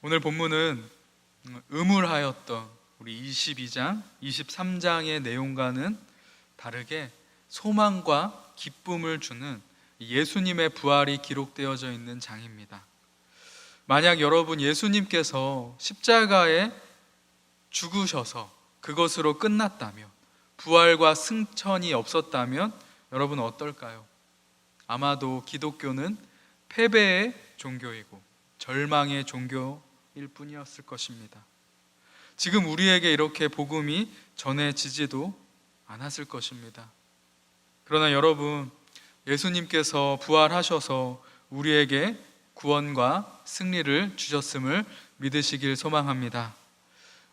오늘 본문은 음울하였던 우리 22장, 23장의 내용과는 다르게 소망과 기쁨을 주는 예수님의 부활이 기록되어져 있는 장입니다. 만약 여러분 예수님께서 십자가에 죽으셔서 그것으로 끝났다면, 부활과 승천이 없었다면 여러분 어떨까요? 아마도 기독교는 패배의 종교이고 절망의 종교일 뿐이었을 것입니다. 지금 우리에게 이렇게 복음이 전해지지도 않았을 것입니다. 그러나 여러분, 예수님께서 부활하셔서 우리에게 구원과 승리를 주셨음을 믿으시길 소망합니다.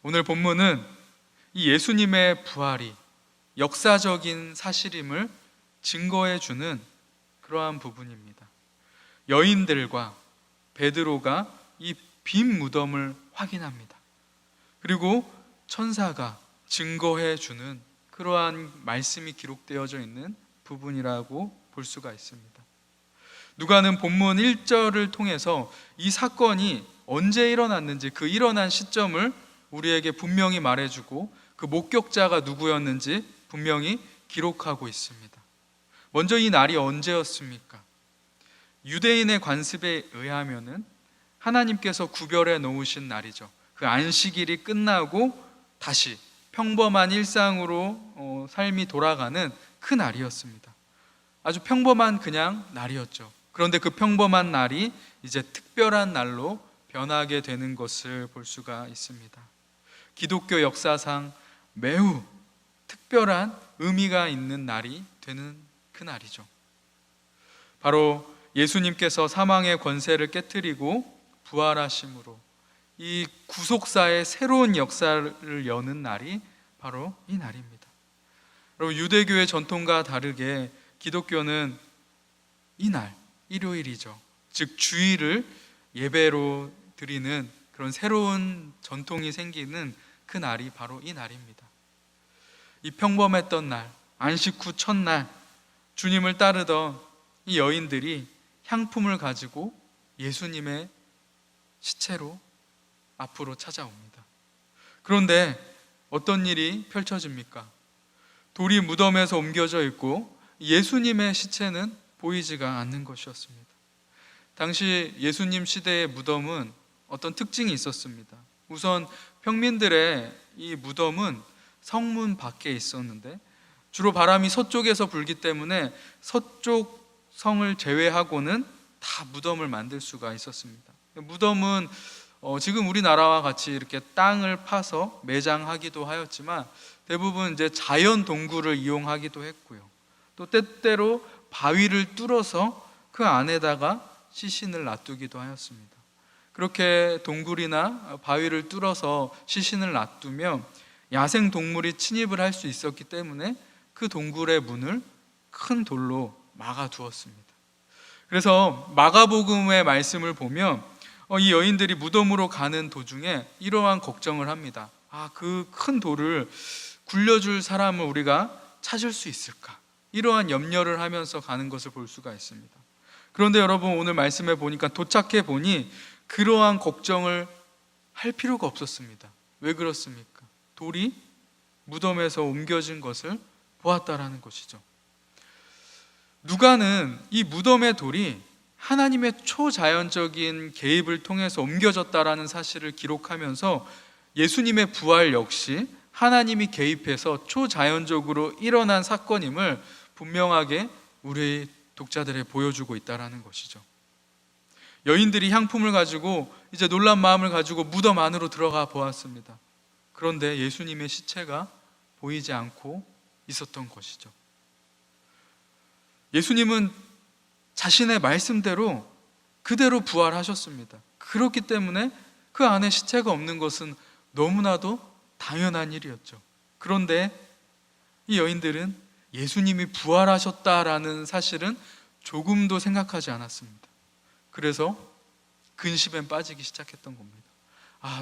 오늘 본문은 이 예수님의 부활이 역사적인 사실임을 증거해 주는 그러한 부분입니다. 여인들과 베드로가 이 빈 무덤을 확인합니다. 그리고 천사가 증거해 주는 그러한 말씀이 기록되어져 있는 부분이라고 볼 수가 있습니다. 누가는 본문 1절을 통해서 이 사건이 언제 일어났는지, 그 일어난 시점을 우리에게 분명히 말해주고 그 목격자가 누구였는지 분명히 기록하고 있습니다. 먼저 이 날이 언제였습니까? 유대인의 관습에 의하면은 하나님께서 구별해 놓으신 날이죠. 그 안식일이 끝나고 다시 평범한 일상으로 삶이 돌아가는 그 날이었습니다. 아주 평범한 그냥 날이었죠. 그런데 그 평범한 날이 이제 특별한 날로 변하게 되는 것을 볼 수가 있습니다. 기독교 역사상 매우 특별한 의미가 있는 날이 되는 그 날이죠. 바로 예수님께서 사망의 권세를 깨트리고 부활하심으로 이 구속사의 새로운 역사를 여는 날이 바로 이 날입니다. 여러분, 유대교의 전통과 다르게 기독교는 이 날, 일요일이죠. 즉 주일을 예배로 드리는 그런 새로운 전통이 생기는 그 날이 바로 이 날입니다. 이 평범했던 날, 안식 후 첫날, 주님을 따르던 이 여인들이 향품을 가지고 예수님의 시체로 앞으로 찾아옵니다. 그런데 어떤 일이 펼쳐집니까? 돌이 무덤에서 옮겨져 있고 예수님의 시체는 보이지가 않는 것이었습니다. 당시 예수님 시대의 무덤은 어떤 특징이 있었습니다. 우선 평민들의 이 무덤은 성문 밖에 있었는데 주로 바람이 서쪽에서 불기 때문에 서쪽 성을 제외하고는 다 무덤을 만들 수가 있었습니다. 무덤은 지금 우리나라와 같이 이렇게 땅을 파서 매장하기도 하였지만 대부분 이제 자연 동굴을 이용하기도 했고요. 또 때때로 바위를 뚫어서 그 안에다가 시신을 놔두기도 하였습니다. 그렇게 동굴이나 바위를 뚫어서 시신을 놔두면 야생 동물이 침입을 할 수 있었기 때문에 그 동굴의 문을 큰 돌로 막아두었습니다. 그래서 마가복음의 말씀을 보면 이 여인들이 무덤으로 가는 도중에 이러한 걱정을 합니다. 그 큰 돌을 굴려줄 사람을 우리가 찾을 수 있을까? 이러한 염려를 하면서 가는 것을 볼 수가 있습니다. 그런데 여러분, 오늘 말씀에 보니까 도착해 보니 그러한 걱정을 할 필요가 없었습니다. 왜 그렇습니까? 돌이 무덤에서 옮겨진 것을 보았다라는 것이죠. 누가는 이 무덤의 돌이 하나님의 초자연적인 개입을 통해서 옮겨졌다라는 사실을 기록하면서 예수님의 부활 역시 하나님이 개입해서 초자연적으로 일어난 사건임을 분명하게 우리 독자들에 보여주고 있다라는 것이죠. 여인들이 향품을 가지고 이제 놀란 마음을 가지고 무덤 안으로 들어가 보았습니다. 그런데 예수님의 시체가 보이지 않고 있었던 것이죠. 예수님은 자신의 말씀대로 그대로 부활하셨습니다. 그렇기 때문에 그 안에 시체가 없는 것은 너무나도 당연한 일이었죠. 그런데 이 여인들은 예수님이 부활하셨다라는 사실은 조금도 생각하지 않았습니다. 그래서 근심에 빠지기 시작했던 겁니다.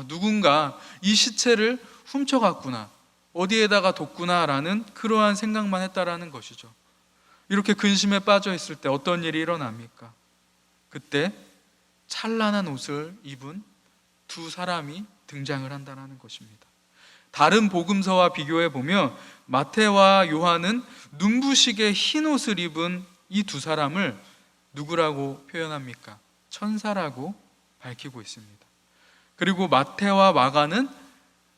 누군가 이 시체를 훔쳐갔구나, 어디에다가 뒀구나라는 그러한 생각만 했다라는 것이죠. 이렇게 근심에 빠져 있을 때 어떤 일이 일어납니까? 그때 찬란한 옷을 입은 두 사람이 등장을 한다는 것입니다. 다른 복음서와 비교해 보면 마태와 요한은 눈부시게 흰 옷을 입은 이 두 사람을 누구라고 표현합니까? 천사라고 밝히고 있습니다. 그리고 마태와 마가는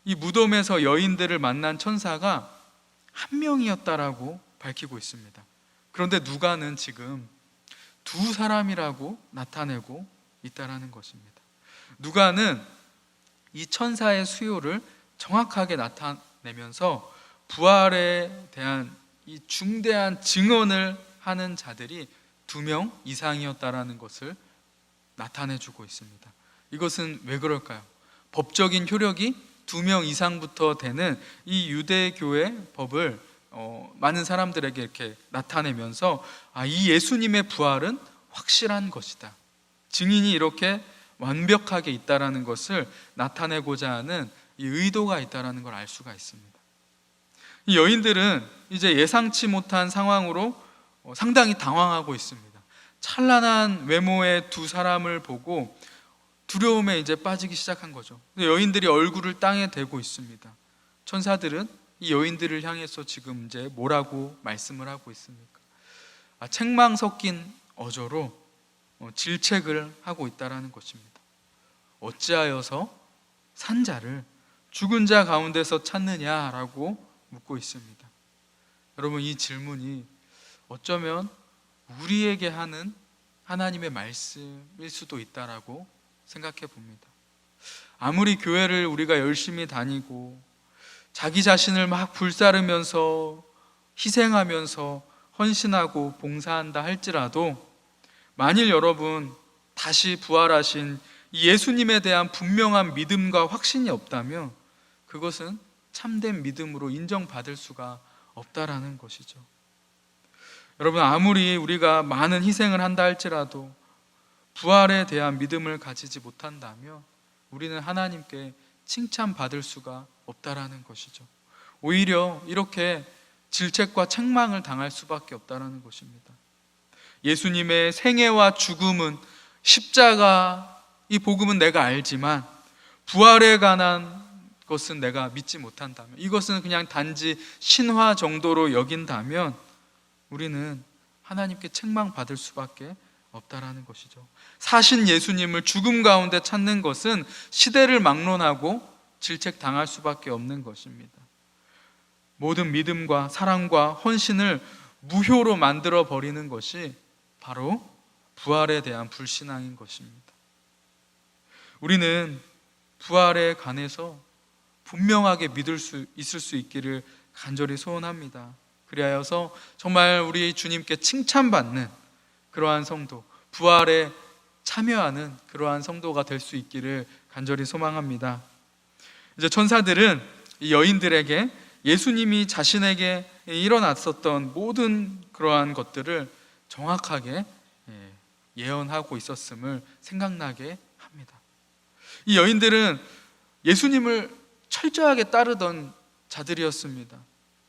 이 무덤에서 여인들을 만난 천사가 한 명이었다라고 밝히고 있습니다. 그런데 누가는 지금 두 사람이라고 나타내고 있다는 것입니다. 누가는 이 천사의 수요를 정확하게 나타내면서 부활에 대한 이 중대한 증언을 하는 자들이 2명 이상이었다라는 것을 나타내주고 있습니다. 이것은 왜 그럴까요? 법적인 효력이 2명 이상부터 되는 이 유대교의 법을 많은 사람들에게 이렇게 나타내면서 이 예수님의 부활은 확실한 것이다, 증인이 이렇게 완벽하게 있다라는 것을 나타내고자 하는 이 의도가 있다라는 걸 알 수가 있습니다. 이 여인들은 이제 예상치 못한 상황으로 상당히 당황하고 있습니다. 찬란한 외모의 두 사람을 보고 두려움에 이제 빠지기 시작한 거죠. 여인들이 얼굴을 땅에 대고 있습니다. 천사들은 이 여인들을 향해서 지금 이제 뭐라고 말씀을 하고 있습니까? 책망 섞인 어조로 질책을 하고 있다라는 것입니다. 어찌하여서 산 자를 죽은 자 가운데서 찾느냐라고 묻고 있습니다. 여러분, 이 질문이 어쩌면 우리에게 하는 하나님의 말씀일 수도 있다라고 생각해 봅니다. 아무리 교회를 우리가 열심히 다니고 자기 자신을 막 불사르면서 희생하면서 헌신하고 봉사한다 할지라도 만일 여러분 다시 부활하신 예수님에 대한 분명한 믿음과 확신이 없다면 그것은 참된 믿음으로 인정받을 수가 없다라는 것이죠. 여러분, 아무리 우리가 많은 희생을 한다 할지라도 부활에 대한 믿음을 가지지 못한다면 우리는 하나님께 칭찬받을 수가 없다라는 것이죠. 오히려 이렇게 질책과 책망을 당할 수밖에 없다라는 것입니다. 예수님의 생애와 죽음은 십자가, 이 복음은 내가 알지만 부활에 관한 것은 내가 믿지 못한다면, 이것은 그냥 단지 신화 정도로 여긴다면 우리는 하나님께 책망받을 수밖에 없다라는 것이죠. 사신 예수님을 죽음 가운데 찾는 것은 시대를 막론하고 질책당할 수밖에 없는 것입니다. 모든 믿음과 사랑과 헌신을 무효로 만들어 버리는 것이 바로 부활에 대한 불신앙인 것입니다. 우리는 부활에 관해서 분명하게 믿을 수 있을 수 있기를 간절히 소원합니다. 그리하여서 정말 우리 주님께 칭찬받는 그러한 성도, 부활에 참여하는 그러한 성도가 될 수 있기를 간절히 소망합니다. 이제 천사들은 이 여인들에게 예수님이 자신에게 일어났었던 모든 그러한 것들을 정확하게 예언하고 있었음을 생각나게 합니다. 이 여인들은 예수님을 철저하게 따르던 자들이었습니다.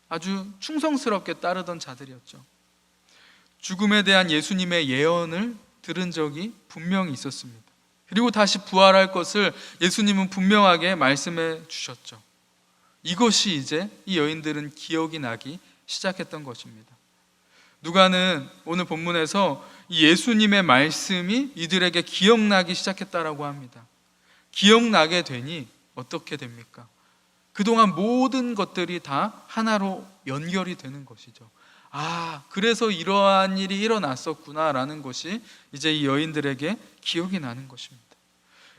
아주 충성스럽게 따르던 자들이었죠. 죽음에 대한 예수님의 예언을 들은 적이 분명히 있었습니다. 그리고 다시 부활할 것을 예수님은 분명하게 말씀해 주셨죠. 이것이 이제 이 여인들은 기억이 나기 시작했던 것입니다. 누가는 오늘 본문에서 이 예수님의 말씀이 이들에게 기억나기 시작했다라고 합니다. 기억나게 되니 어떻게 됩니까? 그동안 모든 것들이 다 하나로 연결이 되는 것이죠. 그래서 이러한 일이 일어났었구나라는 것이 이제 이 여인들에게 기억이 나는 것입니다.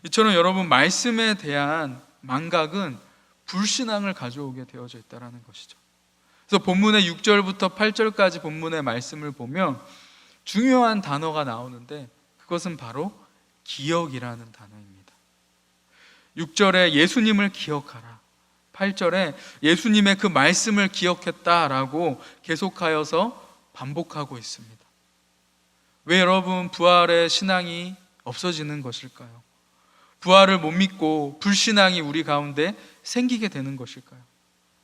이처럼 여러분, 말씀에 대한 망각은 불신앙을 가져오게 되어져 있다는 것이죠. 그래서 본문의 6절부터 8절까지 본문의 말씀을 보면 중요한 단어가 나오는데 그것은 바로 기억이라는 단어입니다. 6절에 예수님을 기억하라, 8절에 예수님의 그 말씀을 기억했다라고 계속하여서 반복하고 있습니다. 왜 여러분 부활의 신앙이 없어지는 것일까요? 부활을 못 믿고 불신앙이 우리 가운데 생기게 되는 것일까요?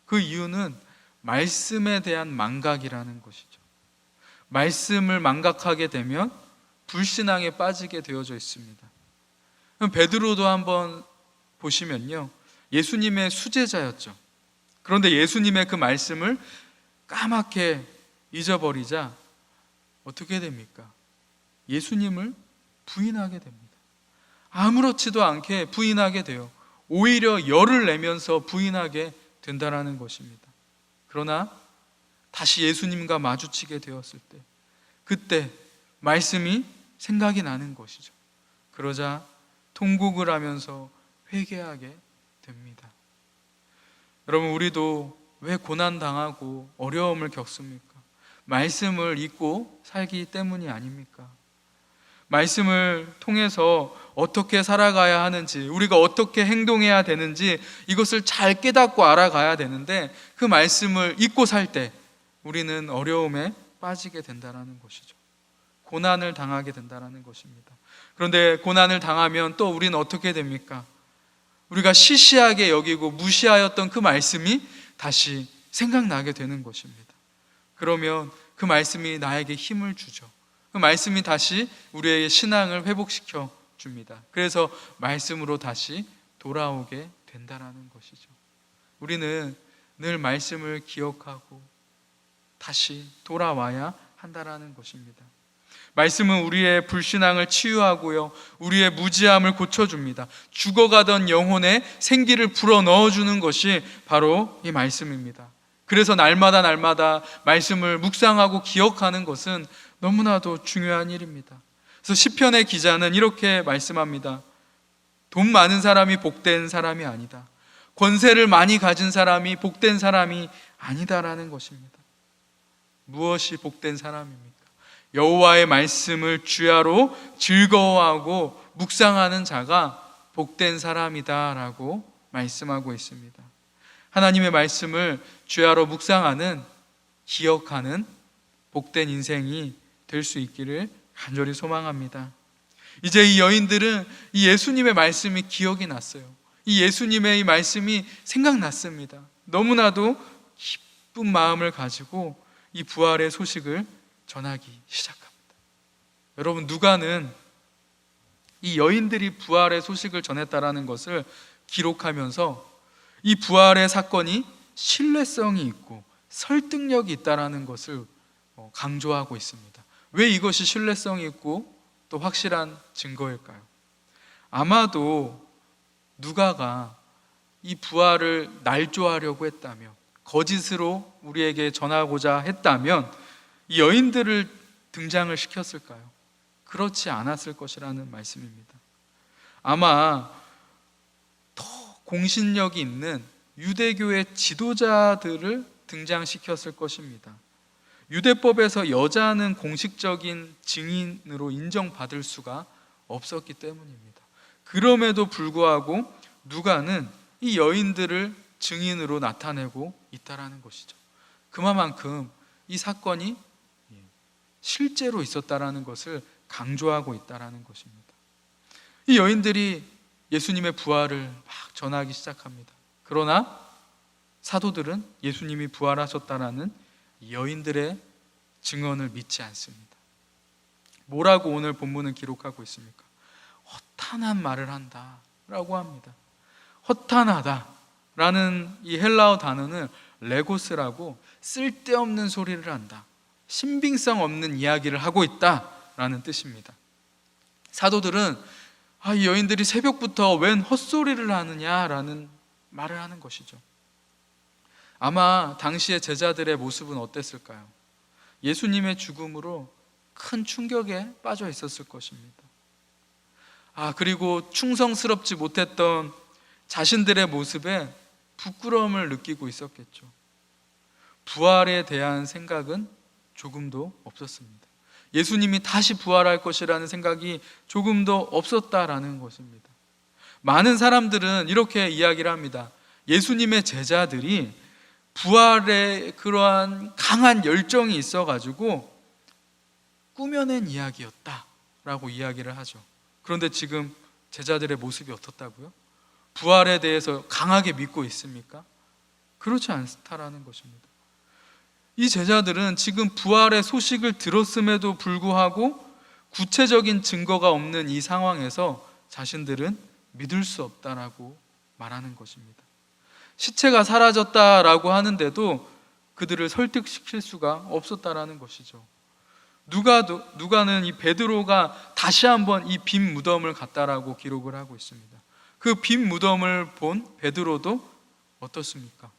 그 이유는 말씀에 대한 망각이라는 것이죠. 말씀을 망각하게 되면 불신앙에 빠지게 되어져 있습니다. 그럼 베드로도 한번 보시면요, 예수님의 수제자였죠. 그런데 예수님의 그 말씀을 까맣게 잊어버리자 어떻게 됩니까? 예수님을 부인하게 됩니다. 아무렇지도 않게 부인하게 돼요. 오히려 열을 내면서 부인하게 된다라는 것입니다. 그러나 다시 예수님과 마주치게 되었을 때, 그때 말씀이 생각이 나는 것이죠. 그러자 통곡을 하면서 회개하게 됩니다. 여러분, 우리도 왜 고난당하고 어려움을 겪습니까? 말씀을 잊고 살기 때문이 아닙니까? 말씀을 통해서 어떻게 살아가야 하는지, 우리가 어떻게 행동해야 되는지 이것을 잘 깨닫고 알아가야 되는데, 그 말씀을 잊고 살 때 우리는 어려움에 빠지게 된다는 것이죠. 고난을 당하게 된다는 것입니다. 그런데 고난을 당하면 또 우리는 어떻게 됩니까? 우리가 시시하게 여기고 무시하였던 그 말씀이 다시 생각나게 되는 것입니다. 그러면 그 말씀이 나에게 힘을 주죠. 그 말씀이 다시 우리의 신앙을 회복시켜 줍니다. 그래서 말씀으로 다시 돌아오게 된다라는 것이죠. 우리는 늘 말씀을 기억하고 다시 돌아와야 한다라는 것입니다. 말씀은 우리의 불신앙을 치유하고요, 우리의 무지함을 고쳐줍니다. 죽어가던 영혼에 생기를 불어넣어주는 것이 바로 이 말씀입니다. 그래서 날마다 말씀을 묵상하고 기억하는 것은 너무나도 중요한 일입니다. 그래서 시편의 기자는 이렇게 말씀합니다. 돈 많은 사람이 복된 사람이 아니다. 권세를 많이 가진 사람이 복된 사람이 아니다라는 것입니다. 무엇이 복된 사람입니까? 여호와의 말씀을 주야로 즐거워하고 묵상하는 자가 복된 사람이다라고 말씀하고 있습니다. 하나님의 말씀을 주야로 묵상하는, 기억하는 복된 인생이 될 수 있기를 간절히 소망합니다. 이제 이 여인들은 이 예수님의 말씀이 기억이 났어요. 이 예수님의 이 말씀이 생각났습니다. 너무나도 기쁜 마음을 가지고 이 부활의 소식을 전하기 시작합니다. 여러분, 누가는 이 여인들이 부활의 소식을 전했다라는 것을 기록하면서 이 부활의 사건이 신뢰성이 있고 설득력이 있다라는 것을 강조하고 있습니다. 왜 이것이 신뢰성이 있고 또 확실한 증거일까요? 아마도 누가가 이 부활을 날조하려고 했다면, 거짓으로 우리에게 전하고자 했다면 이 여인들을 등장을 시켰을까요? 그렇지 않았을 것이라는 말씀입니다. 아마 더 공신력이 있는 유대교의 지도자들을 등장시켰을 것입니다. 유대법에서 여자는 공식적인 증인으로 인정받을 수가 없었기 때문입니다. 그럼에도 불구하고 누가는 이 여인들을 증인으로 나타내고 있다라는 것이죠. 그만큼 이 사건이 실제로 있었다라는 것을 강조하고 있다라는 것입니다. 이 여인들이 예수님의 부활을 막 전하기 시작합니다. 그러나 사도들은 예수님이 부활하셨다라는 여인들의 증언을 믿지 않습니다. 뭐라고 오늘 본문은 기록하고 있습니까? 허탄한 말을 한다라고 합니다. 허탄하다라는 이 헬라어 단어는 레고스라고 쓸데없는 소리를 한다, 신빙성 없는 이야기를 하고 있다라는 뜻입니다. 사도들은 이 여인들이 새벽부터 웬 헛소리를 하느냐라는 말을 하는 것이죠. 아마 당시의 제자들의 모습은 어땠을까요? 예수님의 죽음으로 큰 충격에 빠져 있었을 것입니다. 그리고 충성스럽지 못했던 자신들의 모습에 부끄러움을 느끼고 있었겠죠. 부활에 대한 생각은 조금도 없었습니다. 예수님이 다시 부활할 것이라는 생각이 조금도 없었다라는 것입니다. 많은 사람들은 이렇게 이야기를 합니다. 예수님의 제자들이 부활에 그러한 강한 열정이 있어가지고 꾸며낸 이야기였다라고 이야기를 하죠. 그런데 지금 제자들의 모습이 어떻다고요? 부활에 대해서 강하게 믿고 있습니까? 그렇지 않다라는 것입니다. 이 제자들은 지금 부활의 소식을 들었음에도 불구하고 구체적인 증거가 없는 이 상황에서 자신들은 믿을 수 없다라고 말하는 것입니다. 시체가 사라졌다라고 하는데도 그들을 설득시킬 수가 없었다라는 것이죠. 누가는 이 베드로가 다시 한번 이 빈 무덤을 갔다라고 기록을 하고 있습니다. 그 빈 무덤을 본 베드로도 어떻습니까?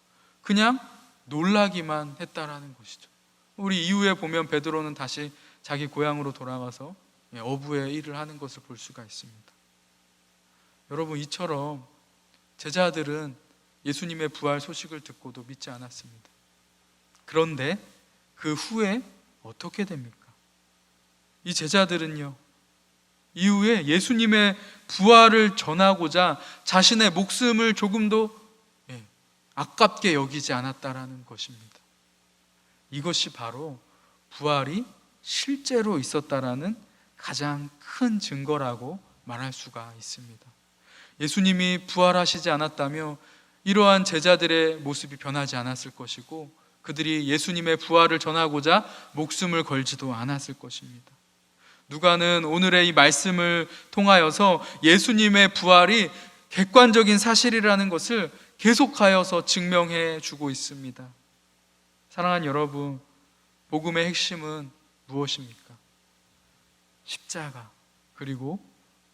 그냥 놀라기만 했다라는 것이죠. 우리 이후에 보면 베드로는 다시 자기 고향으로 돌아가서 어부의 일을 하는 것을 볼 수가 있습니다. 여러분, 이처럼 제자들은 예수님의 부활 소식을 듣고도 믿지 않았습니다. 그런데 그 후에 어떻게 됩니까? 이 제자들은요, 이후에 예수님의 부활을 전하고자 자신의 목숨을 조금도 아깝게 여기지 않았다라는 것입니다. 이것이 바로 부활이 실제로 있었다라는 가장 큰 증거라고 말할 수가 있습니다. 예수님이 부활하시지 않았다며 이러한 제자들의 모습이 변하지 않았을 것이고, 그들이 예수님의 부활을 전하고자 목숨을 걸지도 않았을 것입니다. 누가는 오늘의 이 말씀을 통하여서 예수님의 부활이 객관적인 사실이라는 것을 계속하여서 증명해 주고 있습니다. 사랑하는 여러분, 복음의 핵심은 무엇입니까? 십자가, 그리고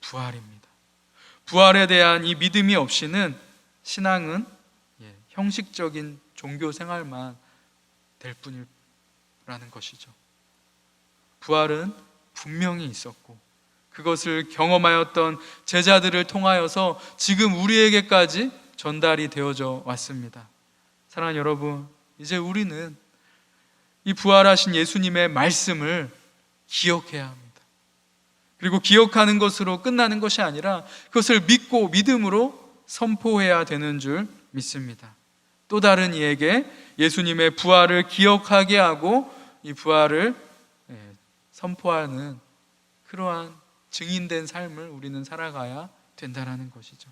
부활입니다. 부활에 대한 이 믿음이 없이는 신앙은 형식적인 종교 생활만 될 뿐이라는 것이죠. 부활은 분명히 있었고, 그것을 경험하였던 제자들을 통하여서 지금 우리에게까지 전달이 되어져 왔습니다. 사랑하는 여러분, 이제 우리는 이 부활하신 예수님의 말씀을 기억해야 합니다. 그리고 기억하는 것으로 끝나는 것이 아니라 그것을 믿고 믿음으로 선포해야 되는 줄 믿습니다. 또 다른 이에게 예수님의 부활을 기억하게 하고 이 부활을 선포하는 그러한 증인된 삶을 우리는 살아가야 된다는 것이죠.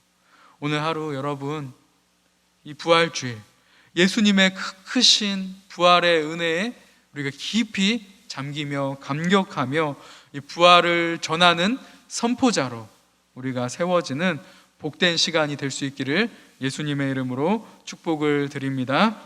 오늘 하루 여러분, 이 부활주일, 예수님의 크신 부활의 은혜에 우리가 깊이 잠기며 감격하며 이 부활을 전하는 선포자로 우리가 세워지는 복된 시간이 될 수 있기를 예수님의 이름으로 축복을 드립니다.